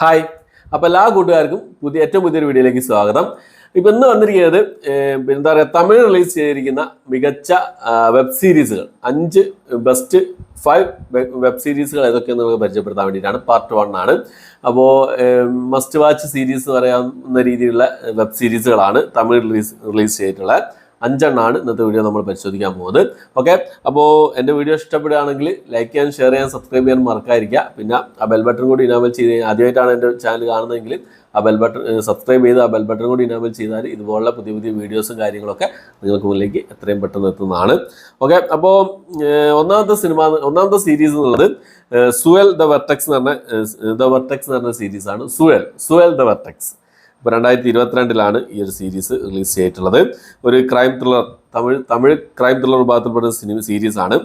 Hi, അപ്പോൾ എല്ലാ കൂട്ടുകാർക്കും ഏറ്റവും പുതിയൊരു വീഡിയോയിലേക്ക് സ്വാഗതം. ഇപ്പം ഇന്ന് വന്നിരിക്കുന്നത് എന്താ പറയുക, തമിഴ് റിലീസ് ചെയ്തിരിക്കുന്ന മികച്ച വെബ് സീരീസുകൾ 5 ബെസ്റ്റ് 5 വെബ് സീരീസുകൾ ഏതൊക്കെയെന്ന് നമുക്ക് പരിചയപ്പെടുത്താൻ വേണ്ടിയിട്ടാണ്. പാർട്ട് 1 ആണ്. അപ്പോൾ മസ്റ്റ് വാച്ച് സീരീസ് എന്ന് പറയാവുന്ന രീതിയിലുള്ള വെബ് സീരീസുകളാണ് തമിഴ് റിലീസ് ചെയ്തിട്ടുള്ളത്. 5 എണ്ണമാണ് ഇന്നത്തെ വീഡിയോ നമ്മൾ പരിശോധിക്കാൻ പോകുന്നത്. ഓക്കെ, അപ്പോൾ എൻ്റെ വീഡിയോ ഇഷ്ടപ്പെടുകയാണെങ്കിൽ ലൈക്ക് ചെയ്യാൻ, ഷെയർ ചെയ്യാൻ, സബ്സ്ക്രൈബ് ചെയ്യാൻ മറക്കാതിരിക്കുക. പിന്നെ ആ ബെൽ ബട്ടൺ കൂടി ഇനാബിൾ ചെയ്ത്, ആദ്യമായിട്ടാണ് എൻ്റെ ചാനൽ കാണുന്നതെങ്കിൽ ആ ബെൽ ബട്ടൺ സബ്സ്ക്രൈബ് ചെയ്ത് ആ ബെൽ ബട്ടൺ കൂടി ഇനാബിൾ ചെയ്താൽ ഇതുപോലുള്ള പുതിയ പുതിയ വീഡിയോസും കാര്യങ്ങളൊക്കെ നിങ്ങൾക്ക് മുന്നിലേക്ക് എത്രയും പെട്ടെന്ന് എത്തുന്നതാണ്. ഓക്കെ, അപ്പോൾ ഒന്നാമത്തെ സീരീസ് എന്നുള്ളത് സുവൽ ദ വെർട്ടെക്സ് എന്ന് പറഞ്ഞ സീരീസാണ്. സുവൽ ദ വെർട്ടെക്സ്. ഇപ്പോൾ 2022 ഈ ഒരു സീരീസ് റിലീസ് ചെയ്തിട്ടുള്ളത്. ഒരു crime thriller, Tamil crime thriller വിഭാഗത്തിൽപ്പെട്ട സീരീസാണ്.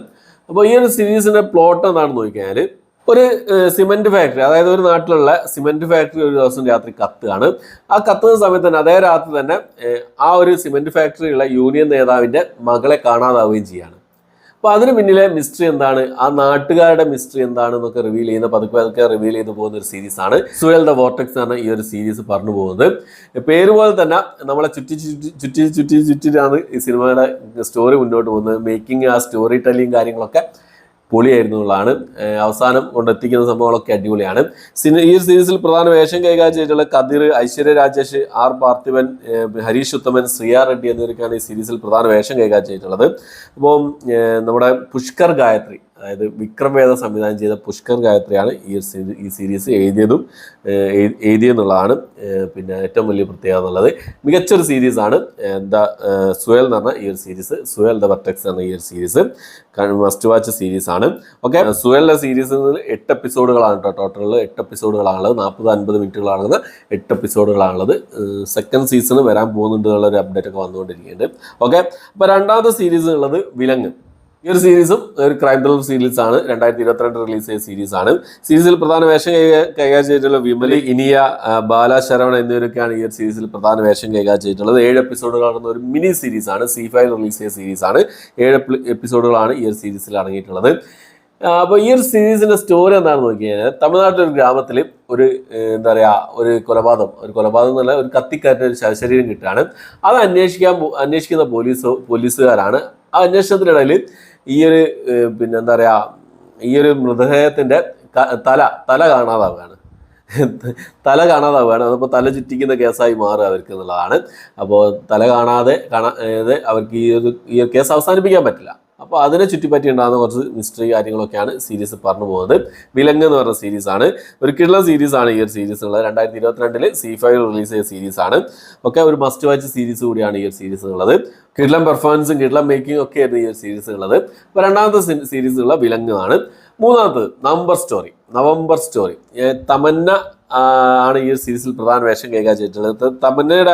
അപ്പോൾ ഈ ഒരു സീരീസിൻ്റെ പ്ലോട്ട് എന്താണെന്ന് നോക്കിയാൽ, ഒരു സിമെന്റ് ഫാക്ടറി, അതായത് ഒരു നാട്ടിലുള്ള സിമെന്റ് ഫാക്ടറി ഒരു ദിവസം രാത്രി കത്തുകയാണ്. ആ കത്തുന്ന സമയത്ത് തന്നെ അതേ രാത്രി തന്നെ ആ ഒരു സിമെന്റ് ഫാക്ടറിയുള്ള യൂണിയൻ നേതാവിൻ്റെ മകളെ കാണാതാവുകയും ചെയ്യാണ്. അപ്പോൾ അതിന് പിന്നിലെ മിസ്റ്ററി എന്താണ്, ആ നാട്ടുകാരുടെ മിസ്റ്ററി എന്താണെന്നൊക്കെ പതുക്കെ റിവീൽ ചെയ്ത് പോകുന്ന ഒരു സീരീസാണ് സുവൽ ദ വോർട്ടെക്സ് എന്നാണ് ഈ ഒരു സീരീസ് പറഞ്ഞു പോകുന്നത്. പേര് പോലെ തന്നെ നമ്മളെ ചുറ്റിട്ടാണ് ഈ സിനിമയുടെ സ്റ്റോറി മുന്നോട്ട് പോകുന്നത്. മേക്കിംഗ്, ആ സ്റ്റോറി ടെല്ലിങ് കാര്യങ്ങളൊക്കെ പൊളിയായിരുന്നു എന്നുള്ളതാണ്. അവസാനം കൊണ്ടെത്തിക്കുന്ന സംഭവങ്ങളൊക്കെ അടിപൊളിയാണ്. ഈ ഒരു സീരീസിൽ പ്രധാന വേഷം കൈകാര്യം ചെയ്തിട്ടുള്ള കതിർ, ഐശ്വര്യ രാജേഷ്, ആർ പാർത്ഥിവൻ, ഹരീഷ് ഉത്തമൻ, ശ്രീയ റെഡ്ഡി എന്നിവരൊക്കെയാണ് ഈ സീരീസിൽ പ്രധാന വേഷം കൈകാര്യം ചെയ്തിട്ടുള്ളത്. അപ്പോൾ നമ്മുടെ പുഷ്കർ ഗായത്രി, അതായത് വിക്രം വേദ സംവിധാനം ചെയ്ത പുഷ്കർ ഗായത്രിയാണ് ഈ സീരീസ് എഴുതിയെന്നുള്ളതാണ് പിന്നെ ഏറ്റവും വലിയ പ്രത്യേകത എന്നുള്ളത്. മികച്ചൊരു സീരീസാണ് സുവൽ എന്ന് പറഞ്ഞ ഈ ഒരു സീരീസ്. സുവൽ ദ വെർട്ടെക്സ് എന്ന ഈ ഒരു സീരീസ് മസ്റ്റ് വാച്ച് സീരീസാണ്. ഓക്കെ, സുവലിൻ്റെ സീരീസിൽ 8 എപ്പിസോഡുകളാണ് കേട്ടോ. ടോട്ടലിൽ 8 എപ്പിസോഡുകളാണുള്ളത്. 40-50 മിനിറ്റുകളാണുള്ളത്. 8 എപ്പിസോഡുകളാണുള്ളത്. സെക്കൻഡ് സീസൺ വരാൻ പോകുന്നുണ്ട് എന്നുള്ളൊരു അപ്ഡേറ്റ് ഒക്കെ വന്നുകൊണ്ടിരിക്കുന്നുണ്ട്. ഓക്കെ, അപ്പോൾ രണ്ടാമത്തെ സീരീസ് ഉള്ളത് വിലങ്ങ്. ഈ ഒരു സീരീസും ഒരു ക്രൈം ത്രില്ലർ സീരീസാണ്. 2022 റിലീസ് ചെയ്ത സീരീസാണ്. സീരീസിൽ പ്രധാന വേഷം കൈകാര്യം ചെയ്തിട്ടുള്ള വിമലി, ഇനിയ, ബാല ശരവൺ എന്നിവരൊക്കെയാണ് ഈ ഒരു സീരീസിൽ പ്രധാന വേഷം കൈകാര്യം ചെയ്തിട്ടുള്ളത്. 7 എപ്പിസോഡുകളാണ് ഒരു മിനി സീരീസാണ്. C5 റിലീസ് ചെയ്ത സീരീസാണ്. 7 എപ്പിസോഡുകളാണ് ഈ ഒരു സീരീസിൽ അടങ്ങിയിട്ടുള്ളത്. അപ്പോൾ ഈ ഒരു സീരീസിന്റെ സ്റ്റോറി എന്താണെന്ന് നോക്കി കഴിഞ്ഞാൽ, തമിഴ്നാട്ടിലൊരു ഗ്രാമത്തിൽ ഒരു ഒരു കൊലപാതകം എന്നല്ല, ഒരു കത്തിക്കാറ്റിന് ഒരു ശവശരീരം കിട്ടുകയാണ്. അത് അന്വേഷിക്കുന്ന പോലീസുകാരാണ്. ആ അന്വേഷണത്തിനിടയിൽ ഈ ഒരു ഈ ഒരു മൃതദേഹത്തിന്റെ തല കാണാതാവുകയാണ്. അതപ്പോൾ തല ചുറ്റിക്കുന്ന കേസായി മാറുക അവർക്ക് എന്നുള്ളതാണ്. അപ്പോൾ തല കാണാതെ അവർക്ക് ഈ ഒരു കേസ് അവസാനിപ്പിക്കാൻ പറ്റില്ല. അപ്പോൾ അതിനെ ചുറ്റിപ്പറ്റി ഉണ്ടാകുന്ന കുറച്ച് മിസ്റ്ററി കാര്യങ്ങളൊക്കെയാണ് സീരീസ് പറഞ്ഞു പോകുന്നത്. വിലങ്ങ് എന്ന് പറഞ്ഞ സീരീസാണ്. ഒരു കിഡ്ലൻ സീരീസാണ് ഈ ഒരു സീരീസ് ഉള്ളത്. 2022 C5 റിലീസ് ചെയ്ത സീരീസാണ്. ഒക്കെ ഒരു മസ്റ്റ് വാച്ച് സീരീസ് കൂടിയാണ് ഈ ഒരു സീരീസ് ഉള്ളത്. കിഡ്ലൻ പെർഫോമൻസും കിഡ്ലൻ മേക്കിംഗ് ഒക്കെ ആയിരുന്നു ഈ ഒരു സീരീസ് ഉള്ളത്. അപ്പോൾ രണ്ടാമത്തെ സീരീസ് ഉള്ള വിലങ്ങ് ആണ്. മൂന്നാമത്തത് നവംബർ സ്റ്റോറി. തമന്ന ആണ് ഈ ഒരു സീരീസിൽ പ്രധാന വേഷം കൈകാര്യം ചെയ്തിട്ടുള്ളത്. തമന്നയുടെ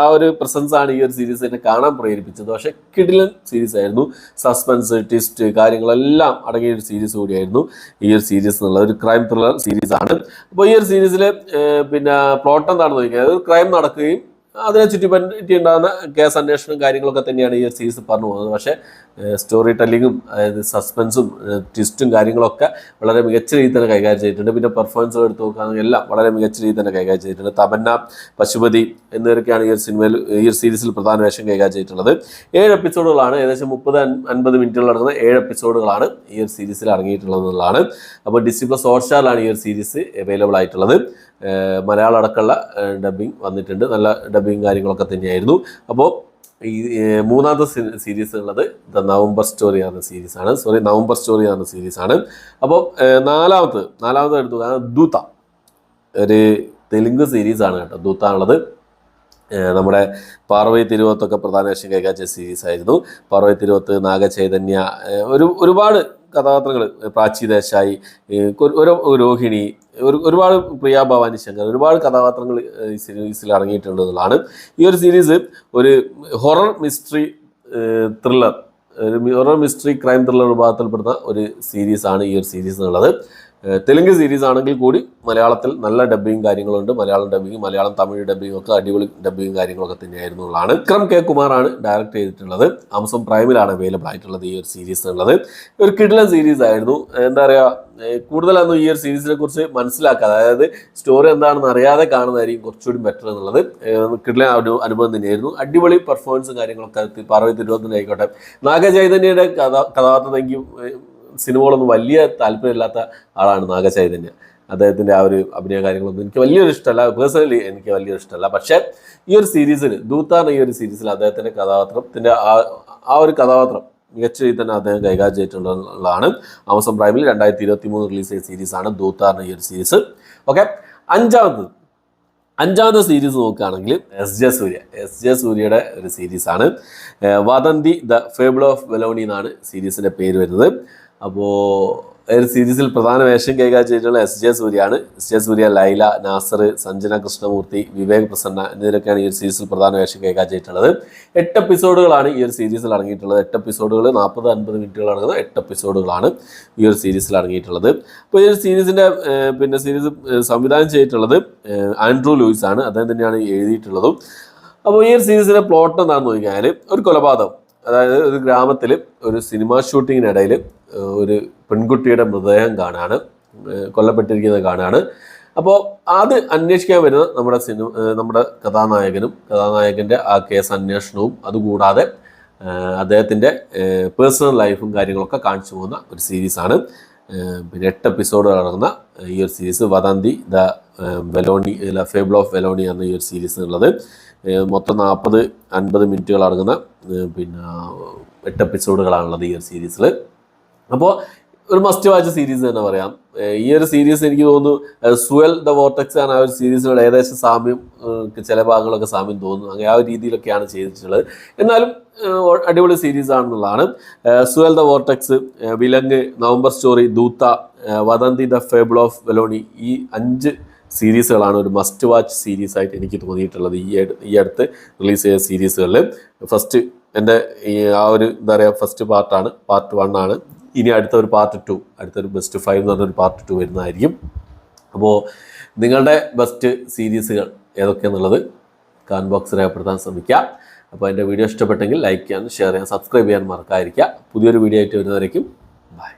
ആ ഒരു പ്രസൻസ് ആണ് ഈ ഒരു സീരീസ് എന്നെ കാണാൻ പ്രേരിപ്പിച്ചത്. പക്ഷെ കിടിലൻ സീരീസ് ആയിരുന്നു. സസ്പെൻസ്, ട്വിസ്റ്റ് കാര്യങ്ങളെല്ലാം അടങ്ങിയ ഒരു സീരീസ് കൂടിയായിരുന്നു ഈ ഒരു സീരീസ് എന്നുള്ള ഒരു ക്രൈം ത്രില്ലർ സീരീസ് ആണ്. അപ്പോൾ ഈ ഒരു സീരീസിൽ പ്ലോട്ട് എന്താണെന്ന് ചോദിക്കുക, ഒരു ക്രൈം നടക്കുകയും അതിനെ ചുറ്റിപ്പറ്റി ഉണ്ടാകുന്ന കേസ് അന്വേഷണം കാര്യങ്ങളൊക്കെ തന്നെയാണ് ഈ ഒരു സീരീസ് പറഞ്ഞു പോകുന്നത്. പക്ഷേ സ്റ്റോറി ടെല്ലിങ്ങും, അതായത് സസ്പെൻസും ട്വിസ്റ്റും കാര്യങ്ങളൊക്കെ വളരെ മികച്ച രീതിയിൽ തന്നെ കൈകാര്യം ചെയ്തിട്ടുണ്ട്. പിന്നെ പെർഫോമൻസുകൾ എടുത്ത് നോക്കുകയാണെങ്കിൽ എല്ലാം വളരെ മികച്ച രീതിയിൽ തന്നെ കൈകാര്യം ചെയ്തിട്ടുണ്ട്. തമന്ന, പശുപതി എന്നിവരൊക്കെയാണ് ഈ ഒരു സീരീസിൽ പ്രധാന വേഷം കൈകാര്യം ചെയ്തിട്ടുള്ളത്. 7 എപ്പിസോഡുകളാണ്. ഏകദേശം 30-50 മിനിറ്റുകൾ അടങ്ങുന്ന 7 എപ്പിസോഡുകളാണ് ഈ ഒരു സീരീസിൽ അടങ്ങിയിട്ടുള്ളത് എന്നുള്ളതാണ്. അപ്പോൾ Disney+ ഹോട്ട്സ്റ്റാറിലാണ് ഈ ഒരു സീരീസ് അവൈലബിൾ ആയിട്ടുള്ളത്. മലയാളം അടക്കമുള്ള ഡബ്ബിങ് വന്നിട്ടുണ്ട്. നല്ല ഡബ്ബിങ് കാര്യങ്ങളൊക്കെ തന്നെയായിരുന്നു. അപ്പോൾ ഈ മൂന്നാമത്തെ സീരീസ് ഉള്ളത് നവംബർ സ്റ്റോറി എന്ന സീരീസാണ്. അപ്പോൾ നാലാമത്തെ എടുത്തു ദൂത, ഒരു തെലുങ്ക് സീരീസാണ് കേട്ടോ. ദൂത ഉള്ളത് നമ്മുടെ പാർവതി തിരുവോത്തൊക്കെ പ്രധാന വേഷം കൈകാര്യം ചെയ്ത സീരീസായിരുന്നു. പാർവതി തിരുവോത്ത്, നാഗചൈതന്യ, ഒരുപാട് കഥാപാത്രങ്ങൾ, പ്രാച്ചി ദേശായി, രോഹിണി, ഒരുപാട് പ്രിയ ഭവാനി ശങ്കർ, ഒരുപാട് കഥാപാത്രങ്ങൾ ഈ സീരീസിൽ അടങ്ങിയിട്ടുണ്ട് എന്നുള്ളതാണ്. ഈ ഒരു സീരീസ് ഒരു ഹൊറർ മിസ്റ്ററി ക്രൈം ത്രില്ലർ വിഭാഗത്തിൽപ്പെടുന്ന ഒരു സീരീസാണ് ഈ ഒരു സീരീസ് എന്നുള്ളത്. തെലുങ്ക് സീരീസ് ആണെങ്കിൽ കൂടി മലയാളത്തിൽ നല്ല ഡബ്ബിങ് കാര്യങ്ങളുണ്ട്. മലയാളം ഡബ്ബിങ്, മലയാളം തമിഴ് ഡബ്ബിങ് ഒക്കെ അടിപൊളി ഡബ്ബിങ് കാര്യങ്ങളൊക്കെ തന്നെയായിരുന്നു ഉള്ളതാണ്. വിക്രം കെ കുമാറാണ് ഡയറക്റ്റ് ചെയ്തിട്ടുള്ളത്. ആമസോൺ പ്രൈമിലാണ് അവൈലബിൾ ആയിട്ടുള്ളത് ഈ ഒരു സീരീസ് എന്നുള്ളത്. ഒരു കിടിലൻ സീരീസ് ആയിരുന്നു. എന്താ പറയുക, കൂടുതലൊന്നും ഈ ഒരു സീരീസിനെ കുറിച്ച് മനസ്സിലാക്കാതെ, അതായത് സ്റ്റോറി എന്താണെന്ന് അറിയാതെ കാണുന്നതായിരിക്കും കുറച്ചുകൂടി ബെറ്റർ എന്നുള്ളത്. കിടിലൻ അനുഭവം തന്നെയായിരുന്നു. അടിപൊളി പെർഫോമൻസും കാര്യങ്ങളൊക്കെ പാർവതി തിരുവനന്തപുരം ആയിക്കോട്ടെ. നാഗചൈതന്യയുടെ കഥാപാത്രം എനിക്ക് സിനിമകളൊന്നും വലിയ താല്പര്യമില്ലാത്ത ആളാണ് നാഗചൈതന്യ. അദ്ദേഹത്തിൻ്റെ ആ ഒരു അഭിനയ കാര്യങ്ങളൊന്നും എനിക്ക് വലിയൊരു ഇഷ്ടമല്ല, പേഴ്സണലി എനിക്ക് വലിയൊരു ഇഷ്ടമല്ല. പക്ഷേ ഈ ഒരു സീരീസിൽ, ദൂത്താണ് ഈ ഒരു സീരീസിൽ അദ്ദേഹത്തിൻ്റെ കഥാപാത്രത്തിൻ്റെ ആ ഒരു കഥാപാത്രം മികച്ച രീതിയിൽ തന്നെ അദ്ദേഹം കൈകാര്യം ചെയ്തിട്ടുള്ളതാണ്. ആമസോൺ പ്രൈമിൽ 2023 റിലീസ് ചെയ്ത സീരീസാണ് ദൂത്താണ് ഈ ഒരു സീരീസ്. ഓക്കെ, അഞ്ചാമത്തെ സീരീസ് നോക്കുകയാണെങ്കിൽ എസ് ജെ സൂര്യയുടെ ഒരു സീരീസാണ്. വദന്തി ദ ഫേബിൾ ഓഫ് വെലോണി എന്നാണ് സീരീസിൻ്റെ പേര് വരുന്നത്. അപ്പോൾ ഒരു സീരീസിൽ പ്രധാന വേഷം കൈകാര്യം ചെയ്തിട്ടുള്ള എസ് ജെ സൂര്യ, ലൈല, നാസർ, സഞ്ജന കൃഷ്ണമൂർത്തി, വിവേക് പ്രസന്ന എന്നിവരൊക്കെയാണ് ഈ ഒരു സീരീസിൽ പ്രധാന വേഷം കൈകാര്യം ചെയ്തിട്ടുള്ളത്. 8 എപ്പിസോഡുകളാണ് ഈ ഒരു സീരീസിൽ അടങ്ങിയിട്ടുള്ളത്. 8 എപ്പിസോഡുകൾ 40-50 മിനിറ്റുകൾ അടങ്ങുന്ന 8 എപ്പിസോഡുകളാണ് ഈ ഒരു സീരീസിൽ അടങ്ങിയിട്ടുള്ളത്. അപ്പോൾ ഈ ഒരു സീരീസിൻ്റെ സീരീസ് സംവിധാനം ചെയ്തിട്ടുള്ളത് ആൻഡ്രൂ ലൂയിസ് ആണ്. അദ്ദേഹം തന്നെയാണ് എഴുതിയിട്ടുള്ളതും. അപ്പോൾ ഈ ഒരു സീരീസിൻ്റെ പ്ലോട്ട് എന്താണെന്ന് നോക്കിയാൽ, ഒരു കൊലപാതകം, അതായത് ഒരു ഗ്രാമത്തിൽ ഒരു സിനിമാ ഷൂട്ടിങ്ങിനിടയിൽ ഒരു പെൺകുട്ടിയുടെ മൃതദേഹം കൊല്ലപ്പെട്ടിരിക്കുന്നത് കാണാണ്. അപ്പോൾ അത് അന്വേഷിക്കാൻ വരുന്ന നമ്മുടെ കഥാനായകൻ്റെ ആ കേസ് അന്വേഷണവും അതുകൂടാതെ അദ്ദേഹത്തിൻ്റെ പേഴ്സണൽ ലൈഫും കാര്യങ്ങളൊക്കെ കാണിച്ചു പോകുന്ന ഒരു സീരീസാണ്. പിന്നെ 8 എപ്പിസോഡുകൾ അടങ്ങുന്ന ഈ ഒരു സീരീസ് വദന്തി ദ വെലോണി ഫേബിൾ ഓഫ് വെലോണി എന്ന ഈ ഒരു സീരീസ് ഉള്ളത്. മൊത്തം 40-50 മിനിറ്റുകൾ അടങ്ങുന്ന 8 എപ്പിസോഡുകളാണുള്ളത് ഈ ഒരു സീരീസിൽ. അപ്പോൾ ഒരു മസ്റ്റ് വാച്ച് സീരീസ് തന്നെ പറയാം. ഈ ഒരു സീരീസ് എനിക്ക് തോന്നുന്നു സുവൽ ദ വോർട്ടെക്സ് ആണ് ആ ഒരു സീരീസിനോട് ഏകദേശം സാമ്യം, ചില ഭാഗങ്ങളൊക്കെ സാമ്യം തോന്നുന്നു. അങ്ങനെ ആ ഒരു രീതിയിലൊക്കെയാണ് ചെയ്തിട്ടുള്ളത്. എന്നാലും അടിപൊളി സീരീസ് ആണെന്നുള്ളതാണ്. Suzhal the vortex, Vilangu, November story, Dhootha, Vadhandhi the fable of Velonie, ഈ 5 സീരീസുകളാണ് ഒരു മസ്റ്റ് വാച്ച് സീരീസ് ആയിട്ട് എനിക്ക് തോന്നിയിട്ടുള്ളത് ഈ അടുത്ത് റിലീസ് ചെയ്ത സീരീസുകളിൽ. ഫസ്റ്റ് എൻ്റെ ആ ഒരു എന്താ പറയുക, ഫസ്റ്റ് പാർട്ട് 1 ആണ്. ഇനി അടുത്തൊരു പാർട്ട് 2, അടുത്തൊരു ബെസ്റ്റ് 5 എന്ന് പറഞ്ഞൊരു പാർട്ട് 2 വരുന്നതായിരിക്കും. അപ്പോൾ നിങ്ങളുടെ ബെസ്റ്റ് സീരീസുകൾ ഏതൊക്കെയാണെന്നുള്ളത് കമന്റ് ബോക്സിൽ രേഖപ്പെടുത്താൻ ശ്രമിക്കുക. അപ്പോൾ എൻ്റെ വീഡിയോ ഇഷ്ടപ്പെട്ടെങ്കിൽ ലൈക്ക് ചെയ്യാനും ഷെയർ ചെയ്യാനും സബ്സ്ക്രൈബ് ചെയ്യാൻ മറക്കാതിരിക്കുക. പുതിയൊരു വീഡിയോ ആയിട്ട് വരുന്നവരേക്കും ബൈ.